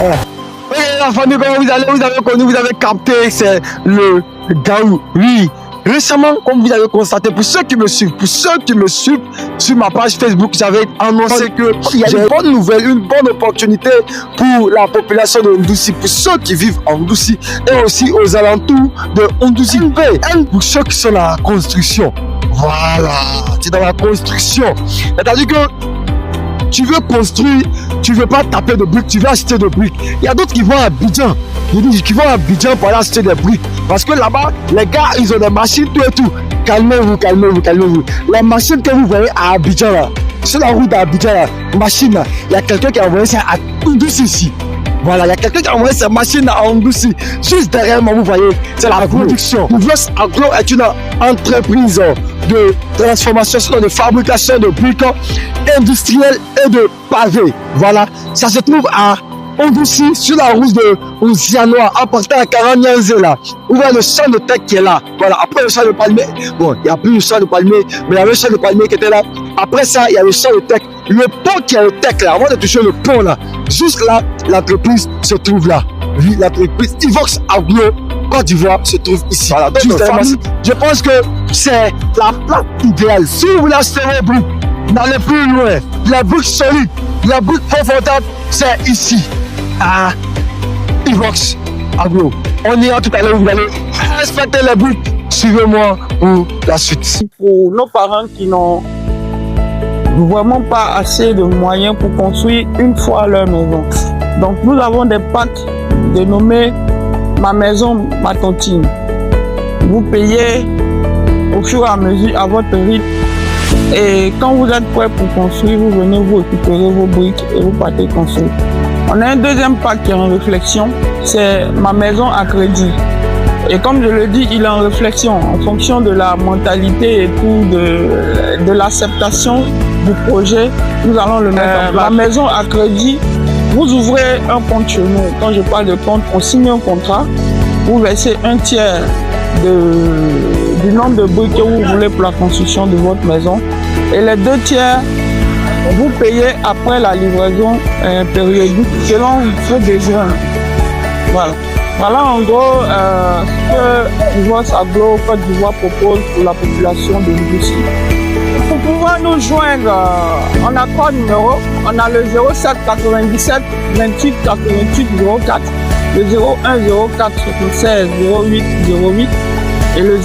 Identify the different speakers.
Speaker 1: Oui, la famille, comment vous avez connu, vous avez capté, c'est le Gaou. Oui. Récemment, comme vous avez constaté, pour ceux qui me suivent sur ma page Facebook, j'avais annoncé qu'il y a une bonne nouvelle, une bonne opportunité pour la population de Ndouci, pour ceux qui vivent en Ndouci et aussi aux alentours de Ndouci. Pour ceux qui sont dans la construction. Voilà, c'est dans la construction. C'est-à-dire que tu veux construire, tu veux pas taper de briques, tu veux acheter de briques. Il y a d'autres qui vont à Abidjan. Qui vont à Abidjan pour aller acheter des briques. Parce que là-bas, les gars, ils ont des machines, tout et tout. Calmez-vous. La machine que vous voyez à Abidjan, là, sur la route d'Abidjan, là, machine, là, il y a quelqu'un qui a envoyé ça à Ndouci ici. Voilà, il y a quelqu'un qui a envoyé sa machine à Ndouci. Juste derrière moi, vous voyez, c'est la production. Douglas Agro est une entreprise de transformation, de fabrication de briques industrielles et de pavés. Voilà, ça se trouve à Ndouci, sur la route de Ouzianoa, en partant à Karanyanze là. Vous voyez le champ de tech qui est là. Voilà, après le champ de palmier, bon, il n'y a plus le champ de palmier, mais il y avait le champ de palmier qui était là. Après ça, il y a le champ de tech. Le pont qui est le tech là, avant de toucher le pont là, juste là, l'entreprise se trouve là. Oui, l'entreprise Ivox Agro Côte d'Ivoire se trouve ici. Voilà, donc je pense que c'est la plaque idéale. Si vous voulez acheter les briques, n'allez plus loin. La brique solide, la brique confortable, c'est ici. À Ivox Agro. On ira tout à l'heure, vous allez respecter les briques. Suivez-moi pour la suite.
Speaker 2: Pour nos parents qui n'ont vraiment pas assez de moyens pour construire une fois leur maison. Donc nous avons des packs dénommés Ma maison, ma tontine. Vous payez au fur et à mesure à votre rythme. Et quand vous êtes prêt pour construire, vous venez vous récupérer vos briques et vous partez construire. On a un deuxième pack qui est en réflexion, c'est Ma maison à crédit. Et comme je le dis, il est en réflexion en fonction de la mentalité et tout, de l'acceptation du projet. Nous allons le mettre en place. La maison à crédit, vous ouvrez un compte chez nous. Quand je parle de compte, on signe un contrat. Vous versez un tiers du nombre de briques que vous voulez pour la construction de votre maison. Et les 2 tiers, vous payez après la livraison périodique selon vos besoins. Voilà. Voilà en gros ce que Ivox Agro Côte d'Ivoire propose pour la population de Ndouci. Pour pouvoir nous joindre, on a 3 numéros. On a le 07 97 28 88 04, le 01 04 76 08 08 et le